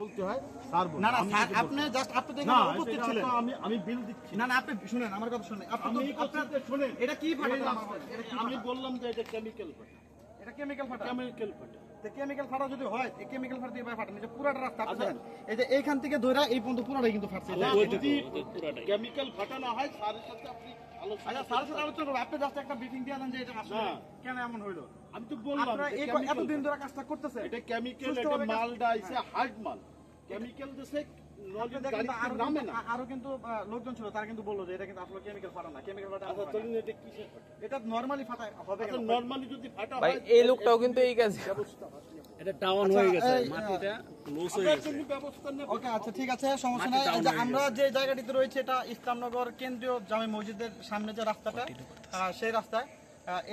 বলতে হয় স্যার বলুন। না না স্যার আপনি জাস্ট আপনি তো এখানে উপস্থিত ছিলেন। আমি বিল দিচ্ছি। না না আপনি শুনেন আমার কথা শুনেন। আপনি শুনেন এটা কি ফাটা? আমি বললাম যে এটা কেমিক্যাল ফাটা। এটা কেমিক্যাল ফাটা। কেমিক্যাল ফাটা। তো কেমিক্যাল ফাটা যদি হয় এই কেমিক্যাল ফাটা দিয়ে ফাটা না, যে পুরাটা রাস্তা আপনি দেখেন এই যে এইখান থেকে ধরে এই পর্যন্ত পুরাটাই কিন্তু ফাটছে। যদি কেমিক্যাল ফাটা না হয় স্যারের সাথে আপনি আচ্ছা স্যারের সাথে আলোচনা করব। আপনি জাস্ট একটা ব্রিফিং দিয়ে দেন যে এটা আসলে কেন এমন হইলো। আমি তো বললাম আপনারা এতদিন ধরে কাজটা করতেছেন। এটা কেমিক্যাল, এটা মালটা আইছে হার্ড মাল। কেমিক্যাল দিছে নামে না। আরো কিন্তু লোকজন ছিল তারা কিন্তু বললো যে এটা কিন্তু আসলে কেমিক্যাল ফাটা না, কেমিক্যাল ফাটা আচ্ছা চলুন, এটা কিসের ফাটা? এটা নরমালি ফাটা হবে। আচ্ছা নরমালি যদি ফাটা ভাই হয় এই লোকটাও কিন্তু এই কাজ এটা ডাউন হয়ে গেছে, মাটিটা লুজ হয়ে গেছে। কোনো ব্যবস্থা নেই। ওকে আচ্ছা ঠিক আছে, সমস্যা নাই। এই যে আমরা যে জায়গাটিতে রয়েছে এটা ইসলামনগর কেন্দ্রীয় জামে মসজিদের সামনে যে রাস্তাটা, সেই রাস্তায়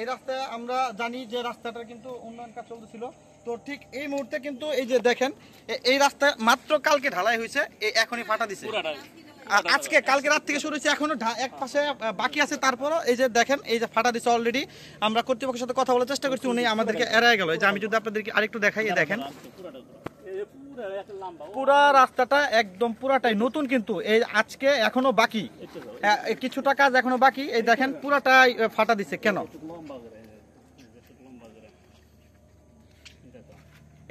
এই রাস্তায় আমরা জানি যে রাস্তাটা কিন্তু উন্নয়ন কাজ চলতেছিল। তো ঠিক এই মুহূর্তে কিন্তু এই যে দেখেন এই রাস্তায় মাত্র কালকে ঢালাই হয়েছে, এখনই ফাটা দিছে। আজকে কালকে রাত থেকে শুরু হয়েছে, এখনো এক পাশে বাকি আছে। তারপরও এই যে দেখেন এই যে ফাটা দিচ্ছে অলরেডি। আমরা কর্তৃপক্ষের সাথে কথা বলার চেষ্টা করছি, উনি আমাদেরকে এড়ায় গেল। যে আমি যদি আপনাদেরকে আরেকটু দেখাই, দেখেন পুরা রাস্তাটা একদম পুরাটাই নতুন, কিন্তু এই আজকে এখনো বাকি কিছুটা কাজ এখনো বাকি। এই দেখেন পুরাটাই ফাটা দিচ্ছে কেন,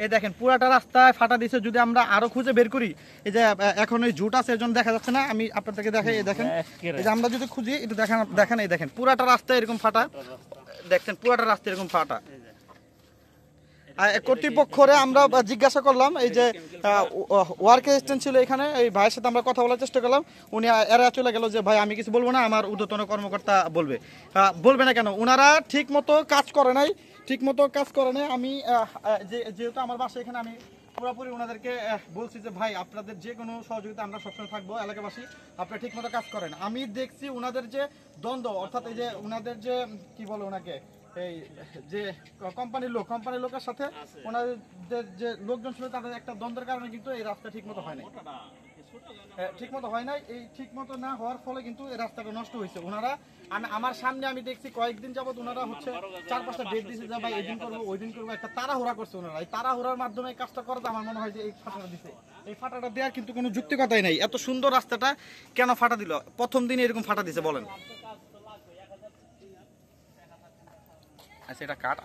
এই দেখেন পুরাটা রাস্তায় ফাটা দিছে। যদি আমরা আরো খুঁজে বের করি, এই যে এখন ওই জুট আছে এজন্য দেখা যাচ্ছে না, আমি আপনাদেরকে দেখাই। এই দেখেন এই যে আমরা যদি খুঁজি একটু দেখেন এই দেখেন পুরাটা রাস্তা এরকম ফাটা, দেখছেন পুরাটা রাস্তা এরকম ফাটা। কর্তৃপক্ষরে আমরা জিজ্ঞাসা করলাম, এই যে ওয়ার্ক অ্যাসিস্ট্যান্ট ছিল এখানে, এই ভাইয়ের সাথে আমরা কথা বলার চেষ্টা করলাম। উনি এরা চলে গেল যে ভাই আমি কিছু বলবো না, আমার ঊর্ধ্বতন কর্মকর্তা বলবে না কেন। ওনারা ঠিক মতো কাজ করে নাই, আমি যেহেতু আমার বাসা এখানে, আমি পুরোপুরি ওনাদেরকে বলছি যে ভাই আপনাদের যে কোনো সহযোগিতা আমরা সবসময় থাকবো, এলাকাবাসী আপনারা ঠিক মতো কাজ করেন। আমি দেখছি ওনাদের যে দ্বন্দ্ব, অর্থাৎ এই যে ওনাদের যে কি বলে ওনাকে, এই যে কোম্পানির লোকের সাথে ওনাদের যে লোকজন ছিল তাদের একটা দ্বন্দ্বের কারণে কিন্তু এই রাস্তা ঠিক মতো হয় নাই। এই ঠিক মতো না হওয়ার ফলে কিন্তু এই রাস্তাটা নষ্ট হয়েছে। ওনারা আমার সামনে আমি দেখছি কয়েকদিন যাবত ওনারা হচ্ছে 4-5টা ডেট দিচ্ছে যে ভাই এই দিন করবো ওই দিন করবো, একটা তাড়াহুড়া করছে ওনারা। এই তাড়াহুড়ার মাধ্যমে এই কাজটা করাতে আমার মনে হয় যে এই ফাটাটা দিছে। এই ফাটাটা দেওয়ার কিন্তু কোনো যুক্তিকতাই নাই। এত সুন্দর রাস্তাটা কেন ফাটা দিল প্রথম দিন এরকম ফাটা দিছে বলেন? আচ্ছা এটা কাট